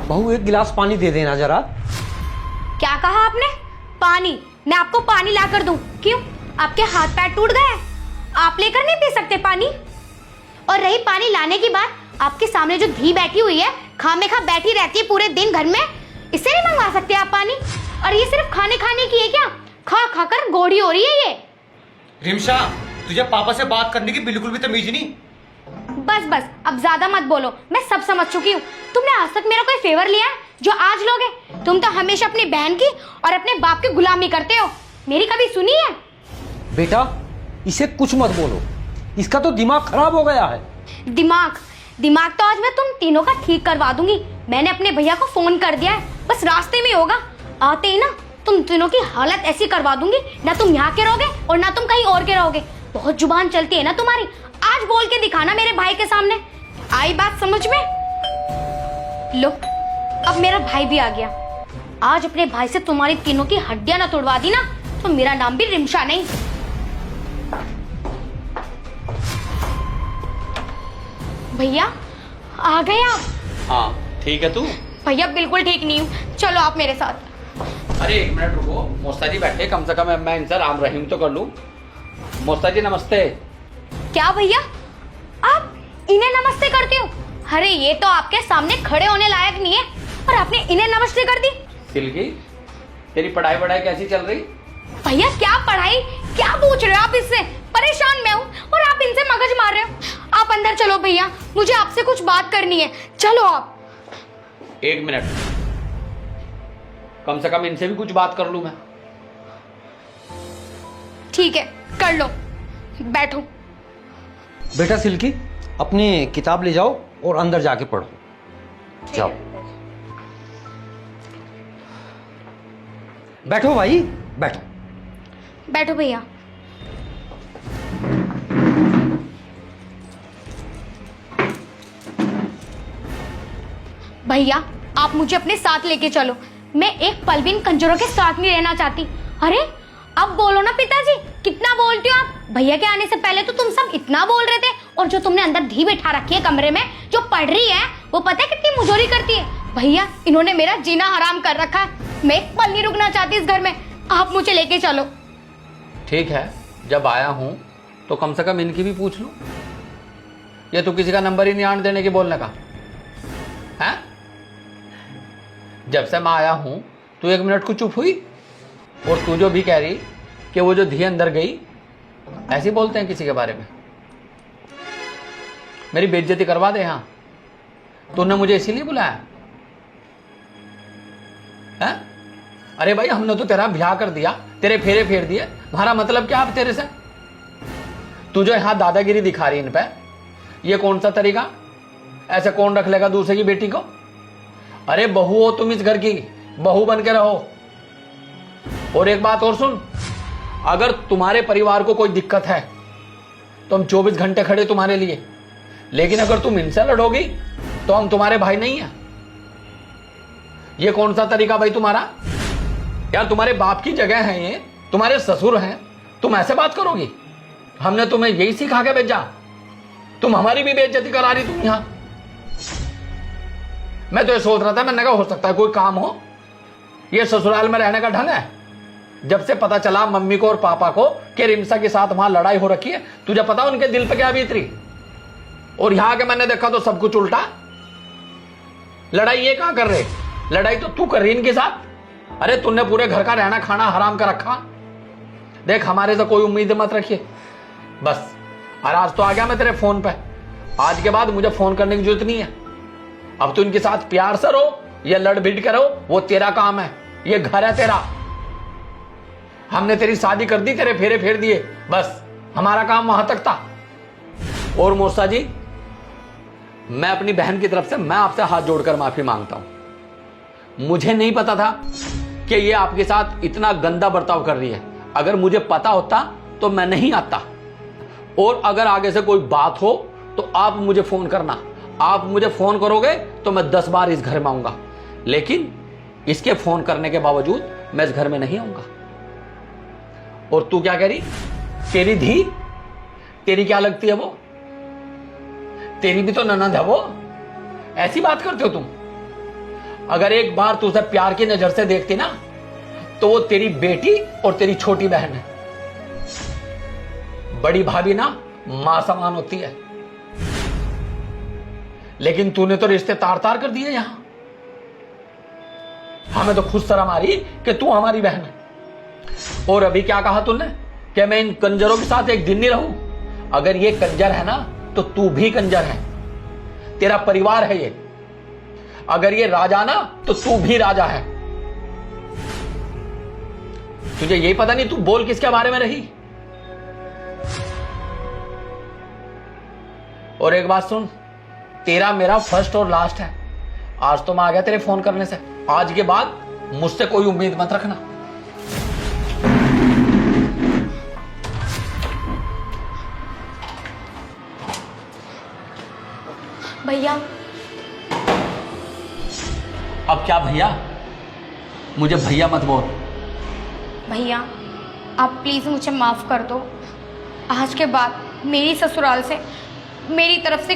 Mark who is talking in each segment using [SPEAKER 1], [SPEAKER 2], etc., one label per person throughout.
[SPEAKER 1] बहू एक गिलास पानी दे देना जरा।
[SPEAKER 2] क्या कहा आपने? पानी? मैं आपको पानी ला कर दूं? क्यों, आपके हाथ पैर टूट गए? आप लेकर नहीं पी सकते पानी? और रही पानी लाने की बात, आपके सामने जो धी बैठी हुई है, खामेखा बैठी रहती है पूरे दिन घर में, इससे नहीं मंगवा सकते आप पानी? और ये सिर्फ खाने खाने की है क्या? खा खा कर गोड़ी हो रही है ये।
[SPEAKER 3] रिमशा, तुझे पापा से बात करने की बिल्कुल भी तमीज नहीं।
[SPEAKER 2] बस बस, अब ज्यादा मत बोलो, मैं सब समझ चुकी हूँ। तुमने आज तक मेरा कोई फेवर लिया है जो आज लोगे? तुम तो हमेशा अपनी बहन की और अपने बाप की गुलामी करते हो। मेरी कभी सुनी है?
[SPEAKER 1] बेटा इसे कुछ मत बोलो, इसका तो दिमाग खराब हो गया है।
[SPEAKER 2] दिमाग तो आज मैं तुम तीनों का ठीक करवा दूंगी। मैंने अपने भैया को फोन कर दिया है, बस रास्ते में होगा। आते ही ना तुम तीनों की हालत ऐसी करवा दूंगी, ना तुम यहाँ के रहोगे और ना तुम कहीं और के रहोगे। बहुत जुबान चलती है ना तुम्हारी, आज बोल के दिखाना मेरे भाई के सामने। आई बात समझ में? लो, अब मेरा भाई भी आ गया। आज अपने भाई से तुम्हारी तीनों की हड्डियां ना तोड़वा दी ना, तो मेरा नाम भी रिमशा नहीं। भैया आ गए आप?
[SPEAKER 4] हाँ ठीक है। तू?
[SPEAKER 2] भैया बिल्कुल ठीक नहीं हूँ, चलो आप मेरे साथ।
[SPEAKER 4] अरे एक मिनट रुको, मोस्ता जी बैठे, कम से कम मैं इनसे राम रहीम तो कर लूं। मोस्ता जी नमस्ते।
[SPEAKER 2] क्या भैया, आप इन्हें नमस्ते करते हो? अरे ये तो आपके सामने खड़े होने लायक नहीं है, और आपने इन्हें नमस्ते कर दी।
[SPEAKER 4] सिल्की, तेरी पढ़ाई वढ़ाई कैसी चल रही?
[SPEAKER 2] भैया क्या पढ़ाई, क्या पूछ रहे हो आप इससे? परेशान मैं हूँ और आप इनसे मगज मार रहे हो। आप अंदर चलो भैया, मुझे आपसे कुछ बात करनी है, चलो आप।
[SPEAKER 4] एक मिनट, कम से कम इनसे भी कुछ बात कर लूं मैं।
[SPEAKER 2] ठीक है, कर लो, बैठो।
[SPEAKER 1] बेटा सिल्की, अपनी किताब ले जाओ और अंदर जाके पढ़ो। जाओ बैठो भाई, बैठो।
[SPEAKER 2] बैठो भैया। भैया आप मुझे अपने साथ लेके चलो, मैं एक पल भी इन कंजरों के साथ नहीं रहना चाहती। अरे अब बोलो ना पिताजी, कितना बोलते हो आप? भैया के आने से पहले तो तुम सब इतना बोल रहे थे, और जो तुमने अंदर धी बैठा रखी है कमरे में, जो पढ़ रही है, वो पता है कितनी मुजोरी करती है? भैया इन्होंने मेरा जीना हराम कर रखा है, मैं एक पल नहीं रुकना चाहती इस घर में, आप मुझे लेके चलो।
[SPEAKER 4] ठीक है, जब आया हूं तो कम से कम इनकी भी पूछ लूं। ये तो किसी का नंबर ही नहीं आने देने के बोलने का है। जब से मैं आया हूं तू एक मिनट को चुप हुई, और तू जो भी कह रही कि वो जो धी अंदर गई, ऐसे बोलते हैं किसी के बारे में? मेरी बेइज्जती करवा दे। हाँ, तूने मुझे इसीलिए बुलाया है? अरे भाई हमने तो तेरा ब्याह कर दिया, तेरे फेरे फेर दिए, हमारा मतलब क्या अब तेरे से? तू जो यहां दादागिरी दिखा रही इन पे, ये कौन सा तरीका? ऐसे कौन रख लेगा दूसरे की बेटी को? अरे बहू हो तुम इस घर की, बहू बन के रहो। और एक बात और सुन, अगर तुम्हारे परिवार को कोई दिक्कत है तो हम 24 घंटे खड़े तुम्हारे लिए, लेकिन अगर तुम इनसे लड़ोगी तो हम तुम्हारे भाई नहीं है। ये कौन सा तरीका भाई तुम्हारा? यार तुम्हारे बाप की जगह है ये, तुम्हारे ससुर हैं, तुम ऐसे बात करोगी? हमने तुम्हें यही सिखा के भेजा, तुम हमारी भी बेइज्जती करा रही तुम यहां। मैं तो ये सोच रहा था, मैंने कहा हो सकता है कोई काम हो, ये ससुराल में रहने का ढंग है। जब से पता चला मम्मी को और पापा को कि रिमसा के साथ वहां लड़ाई हो रखी है, तुझे पता उनके दिल पे क्या बीत रही? और यहां के मैंने देखा तो सब कुछ उल्टा। लड़ाई ये कहां कर रहे? लड़ाई तो तू कर रही इनके साथ। अरे तूने पूरे घर का रहना खाना हराम कर रखा। देख हमारे से कोई उम्मीद मत रखिए बस। और आज तो आ गया मैं तेरे फोन पे, आज के बाद मुझे फोन करने की जरूरत नहीं है। अब तू इनके साथ प्यार से रहो या लड़ भिड़ के रहो, वो तेरा काम है, ये घर है तेरा। हमने तेरी शादी कर दी, तेरे फेरे फेर दिए, बस हमारा काम वहां तक था। और मोसा जी, मैं अपनी बहन की तरफ से मैं आपसे हाथ जोड़कर माफी मांगता हूं। मुझे नहीं पता था कि ये आपके साथ इतना गंदा बर्ताव कर रही है। अगर मुझे पता होता तो मैं नहीं आता। और अगर आगे से कोई बात हो तो आप मुझे फोन करना। आप मुझे फोन करोगे तो मैं 10 बार इस घर में आऊंगा, लेकिन इसके फोन करने के बावजूद मैं इस घर में नहीं आऊंगा। और तू क्या कह रही? तेरी धी, तेरी क्या लगती है वो? तेरी भी तो ननद है वो। ऐसी बात करते हो तुम? अगर एक बार तू उसे प्यार की नजर से देखती ना, तो वो तेरी बेटी और तेरी छोटी बहन है। बड़ी भाभी ना मां समान होती है, लेकिन तूने तो रिश्ते तार तार कर दिए यहां। हमें तो खुद शर्म आ रही कि तू हमारी बहन है। और अभी क्या कहा तूने कि मैं इन कंजरों के साथ एक दिन नहीं रहूं? अगर ये कंजर है ना, तो तू भी कंजर है, तेरा परिवार है ये। अगर ये राजा ना, तो तू भी राजा है। तुझे यही पता नहीं तू बोल किसके बारे में रही? और एक बात सुन, तेरा मेरा फर्स्ट और लास्ट है। आज तो मैं आ गया तेरे फोन करने से, आज के बाद मुझसे कोई उम्मीद मत रखना।
[SPEAKER 2] भैया,
[SPEAKER 4] अब क्या भैया? मुझे भैया मत बोल।
[SPEAKER 2] भैया आप प्लीज़ मुझे माफ़ कर दो। आज के बाद मेरी ससुराल से, मेरी तरफ से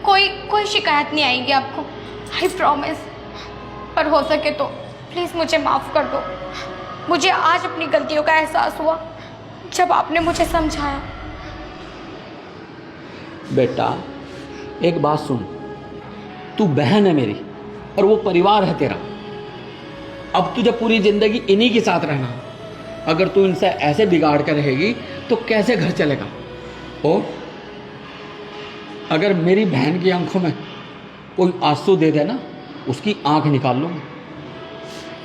[SPEAKER 2] कोई शिकायत नहीं आएगी आपको, आई प्रॉमिस। पर हो सके तो प्लीज़ मुझे माफ़ कर दो। मुझे आज अपनी गलतियों का एहसास हुआ जब आपने मुझे समझाया।
[SPEAKER 4] बेटा एक बात सुन, तू बहन है मेरी और वो परिवार है तेरा। अब तुझे पूरी जिंदगी इन्हीं के साथ रहना है। अगर तू इनसे ऐसे बिगाड़ कर रहेगी तो कैसे घर चलेगा? और अगर मेरी बहन की आंखों में कोई आंसू दे देना, उसकी आंख निकाल लूंगा।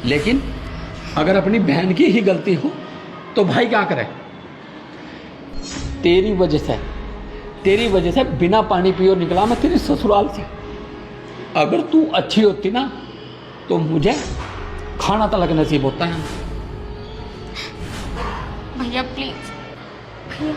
[SPEAKER 4] लेकिन अगर अपनी बहन की ही गलती हो तो भाई क्या करे? तेरी वजह से बिना पानी पिए निकला मैं तेरे ससुराल से। अगर तू अच्छी होती ना, तो मुझे खाना तलक नसीब होता है।
[SPEAKER 2] भैया प्लीज़, भैया